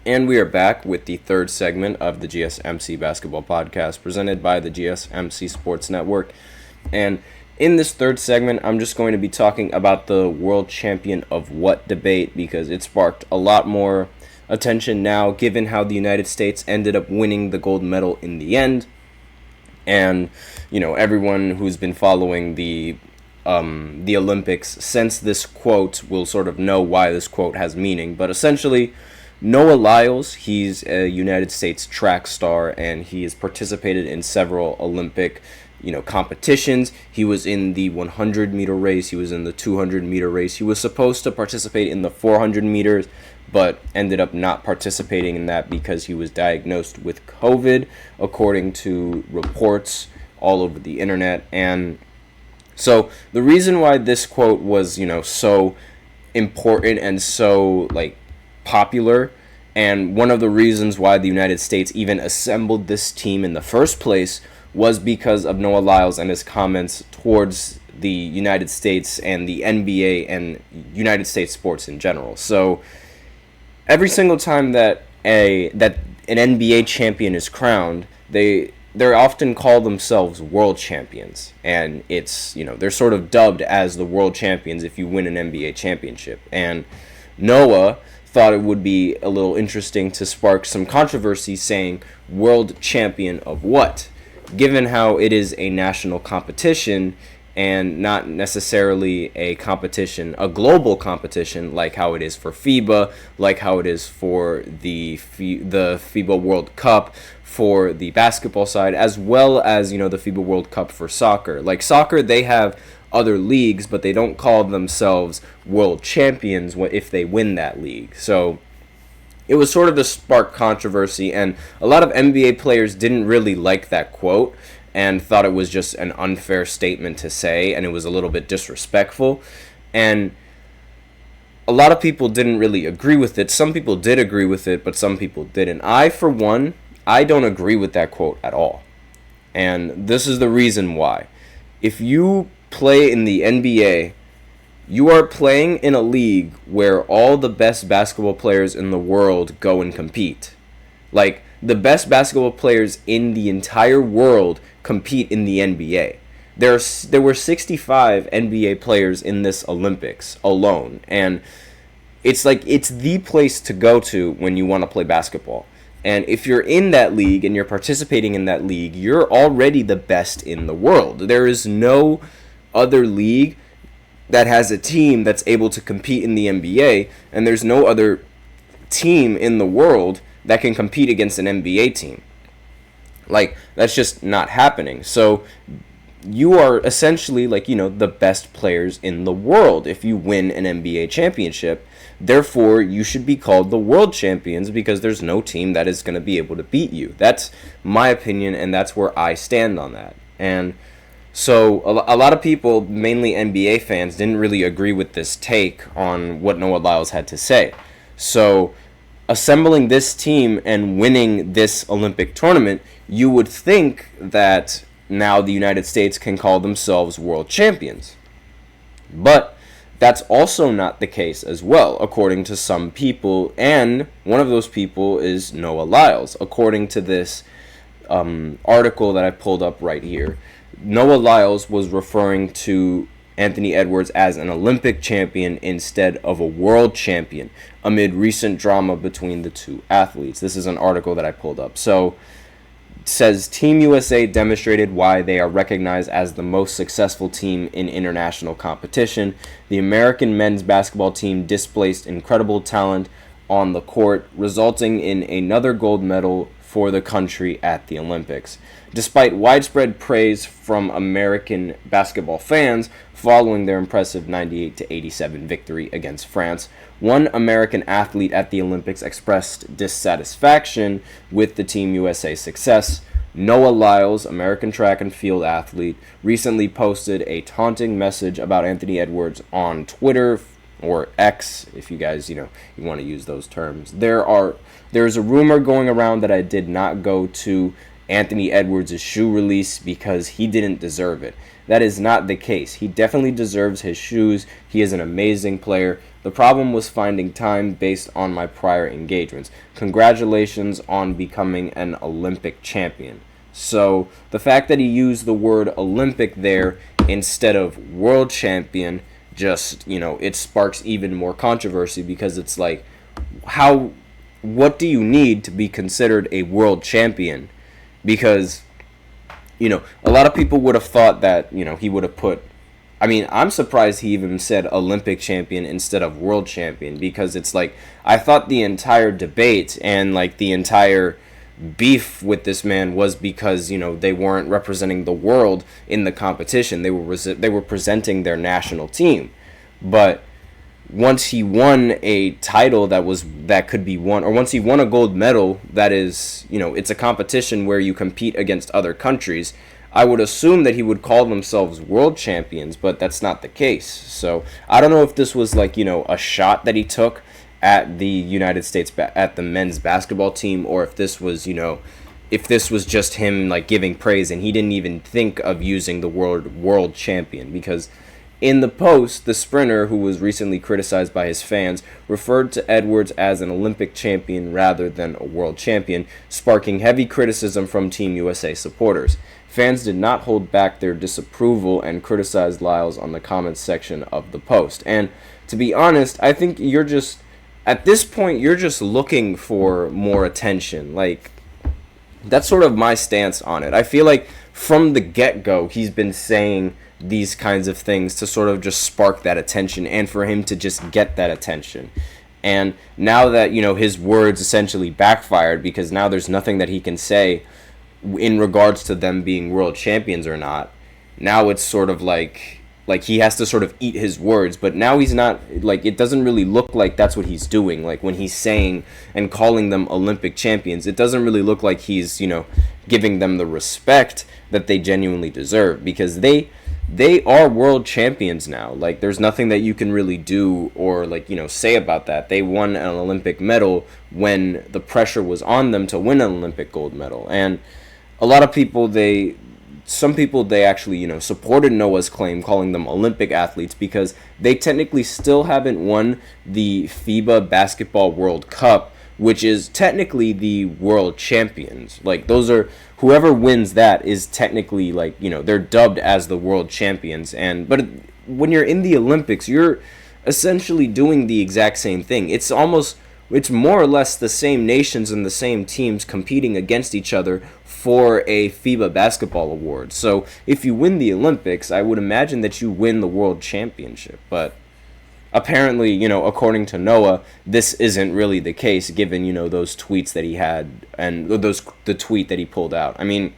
And we are back with the third segment of the GSMC basketball podcast presented by the GSMC Sports Network. And in this third segment, I'm just going to be talking about the world champion of what debate because it sparked a lot more attention now given how the United States ended up winning the gold medal in the end. And, everyone who's been following the Olympics since this quote will sort of know why this quote has meaning. But essentially, Noah Lyles, he's a United States track star, and he has participated in several Olympic, competitions. He was in the 100-meter race. He was in the 200-meter race. He was supposed to participate in the 400 meters, but ended up not participating in that because he was diagnosed with COVID, according to reports all over the internet. And so the reason why this quote was, so important and so, popular, and one of the reasons why the United States even assembled this team in the first place was because of Noah Lyles and his comments towards the United States and the NBA and United States sports in general. So every single time that an NBA champion is crowned, they often call themselves world champions, and it's they're sort of dubbed as the world champions if you win an NBA championship. And Noah thought it would be a little interesting to spark some controversy saying world champion of what, given how it is a national competition and not necessarily a global competition like how it is for FIBA, like how it is for the FIBA World Cup for the basketball side, as well as, the FIBA World Cup for soccer. Like soccer, they have other leagues, but they don't call themselves world champions if they win that league. So it was sort of to spark controversy, and a lot of NBA players didn't really like that quote and thought it was just an unfair statement to say, and it was a little bit disrespectful. And a lot of people didn't really agree with it. Some people did agree with it, but some people didn't. For one, I don't agree with that quote at all. And this is the reason why. If you play in the NBA, you are playing in a league where all the best basketball players in the world go and compete. Like, the best basketball players in the entire world compete in the NBA. There were 65 NBA players in this Olympics alone, and it's the place to go to when you want to play basketball. And if you're in that league and you're participating in that league, you're already the best in the world. There is no other league that has a team that's able to compete in the NBA, and there's no other team in the world that can compete against an NBA team. That's just not happening. So you are essentially the best players in the world if you win an NBA championship. Therefore, you should be called the world champions because there's no team that is going to be able to beat you. That's my opinion, and that's where I stand on that. And so a lot of people, mainly NBA fans, didn't really agree with this take on what Noah Lyles had to say. So assembling this team and winning this Olympic tournament, you would think that now the United States can call themselves world champions. But that's also not the case as well, according to some people, and one of those people is Noah Lyles. According to this article that I pulled up right here, Noah Lyles was referring to Anthony Edwards as an Olympic champion instead of a world champion amid recent drama between the two athletes. This is an article that I pulled up. So it says Team USA demonstrated why they are recognized as the most successful team in international competition. The American men's basketball team displayed incredible talent on the court, resulting in another gold medal for the country at the Olympics. Despite widespread praise from American basketball fans following their impressive 98-87 victory against France, one American athlete at the Olympics expressed dissatisfaction with the Team USA success. Noah Lyles, American track and field athlete, recently posted a taunting message about Anthony Edwards on Twitter, or X, if you guys, you want to use those terms. There's a rumor going around that I did not go to Anthony Edwards' shoe release because he didn't deserve it. That is not the case. He definitely deserves his shoes. He is an amazing player. The problem was finding time based on my prior engagements. Congratulations on becoming an Olympic champion. So the fact that he used the word Olympic there instead of world champion, just, it sparks even more controversy, because it's like, what do you need to be considered a world champion? Because, a lot of people would have thought that, he would have put, I'm surprised he even said Olympic champion instead of world champion, because it's like, I thought the entire debate and like the entire beef with this man was because, they weren't representing the world in the competition. They were presenting their national team. But once he won a title that could be won, or once he won a gold medal, that is, it's a competition where you compete against other countries, I would assume that he would call themselves world champions, but that's not the case. So I don't know if this was like, a shot that he took at the United States, at the men's basketball team, or if this was, if this was just him like giving praise and he didn't even think of using the word world champion. Because in the post, the sprinter, who was recently criticized by his fans, referred to Edwards as an Olympic champion rather than a world champion, sparking heavy criticism from Team USA supporters. Fans did not hold back their disapproval and criticized Lyles on the comments section of the post. And to be honest, I think at this point, you're just looking for more attention. Like, that's sort of my stance on it. I feel like from the get-go, he's been saying these kinds of things to sort of just spark that attention and for him to just get that attention. And now that, his words essentially backfired, because now there's nothing that he can say in regards to them being world champions or not. Now it's sort of like he has to sort of eat his words, but now he's not, like, it doesn't really look like that's what he's doing. Like, when he's saying and calling them Olympic champions, it doesn't really look like he's, giving them the respect that they genuinely deserve, because they are world champions now. Like, there's nothing that you can really do or, like, say about that. They won an Olympic medal when the pressure was on them to win an Olympic gold medal. And a lot of people, some people actually, supported Noah's claim, calling them Olympic athletes, because they technically still haven't won the FIBA Basketball World Cup, which is technically the world champions. Like, whoever wins that is technically, like, they're dubbed as the world champions. But when you're in the Olympics, you're essentially doing the exact same thing. It's more or less the same nations and the same teams competing against each other for a FIBA basketball award. So if you win the Olympics, I would imagine that you win the world championship. But apparently, according to Noah, this isn't really the case, given, those tweets that he had and the tweet that he pulled out. And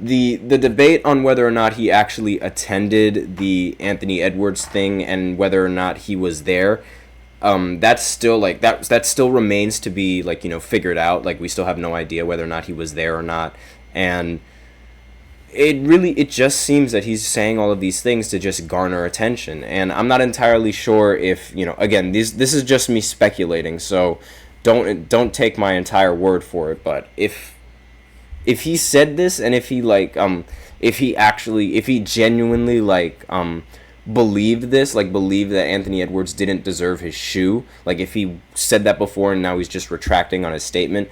the debate on whether or not he actually attended the Anthony Edwards thing and whether or not he was there, that's still like that still remains to be, like, figured out. Like, we still have no idea whether or not he was there or not. And it just seems that he's saying all of these things to just garner attention. And I'm not entirely sure if, again, this is just me speculating, so don't take my entire word for it. But if he said this, and if he genuinely believed this, believed that Anthony Edwards didn't deserve his shoe, like, if he said that before and now he's just retracting on his statement,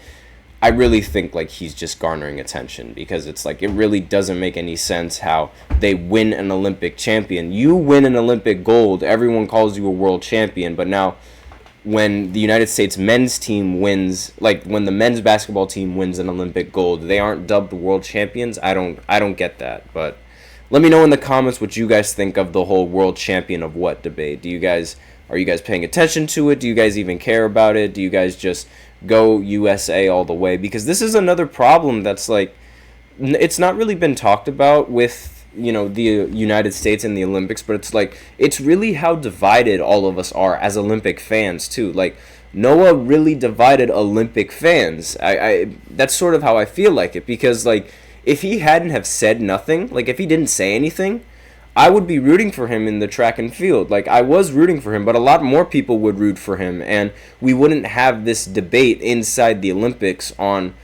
I really think, like, he's just garnering attention, because it's like, it really doesn't make any sense how they win an Olympic champion. You win an Olympic gold, everyone calls you a world champion, but now when the United States men's team wins, like, when the men's basketball team wins an Olympic gold, they aren't dubbed world champions. I don't get that. But let me know in the comments what you guys think of the whole world champion of what debate. Are you guys paying attention to it? Do you guys even care about it? Do you guys just go USA all the way? Because this is another problem that's, like, it's not really been talked about with, the United States and the Olympics, but it's like, it's really how divided all of us are as Olympic fans too. Like, Noah really divided Olympic fans. I that's sort of how I feel like it, because, like, if he hadn't have said nothing, like, if he didn't say anything, I would be rooting for him in the track and field. Like, I was rooting for him, but a lot more people would root for him, and we wouldn't have this debate inside the Olympics on,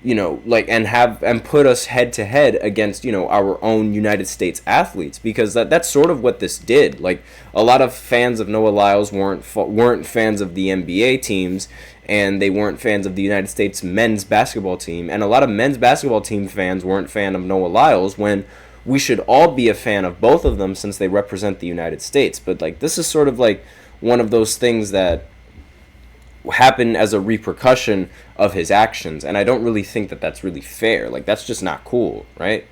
and put us head to head against, our own United States athletes, because that's sort of what this did. Like, a lot of fans of Noah Lyles weren't fans of the NBA teams, and they weren't fans of the United States men's basketball team, and a lot of men's basketball team fans weren't fan of Noah Lyles, when we should all be a fan of both of them since they represent the United States. But like, this is sort of like one of those things that happen as a repercussion of his actions, and I don't really think that that's really fair. Like, that's just not cool, right?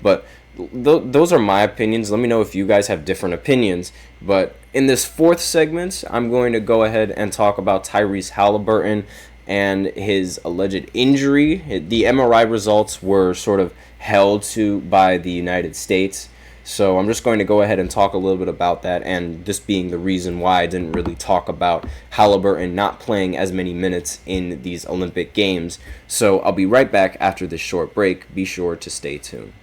But those are my opinions. Let me know if you guys have different opinions. But in this fourth segment, I'm going to go ahead and talk about Tyrese Halliburton and his alleged injury. The MRI results were sort of held to by the United States. So I'm just going to go ahead and talk a little bit about that, and this being the reason why I didn't really talk about Halliburton not playing as many minutes in these Olympic Games. So I'll be right back after this short break. Be sure to stay tuned.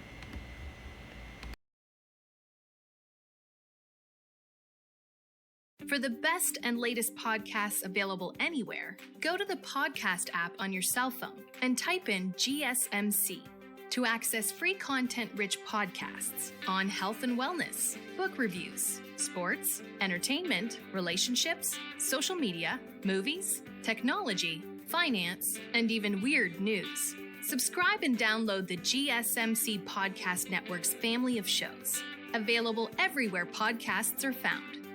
For the best and latest podcasts available anywhere, go to the podcast app on your cell phone and type in GSMC. To access free content-rich podcasts on health and wellness, book reviews, sports, entertainment, relationships, social media, movies, technology, finance, and even weird news. Subscribe and download the GSMC Podcast Network's family of shows, available everywhere podcasts are found.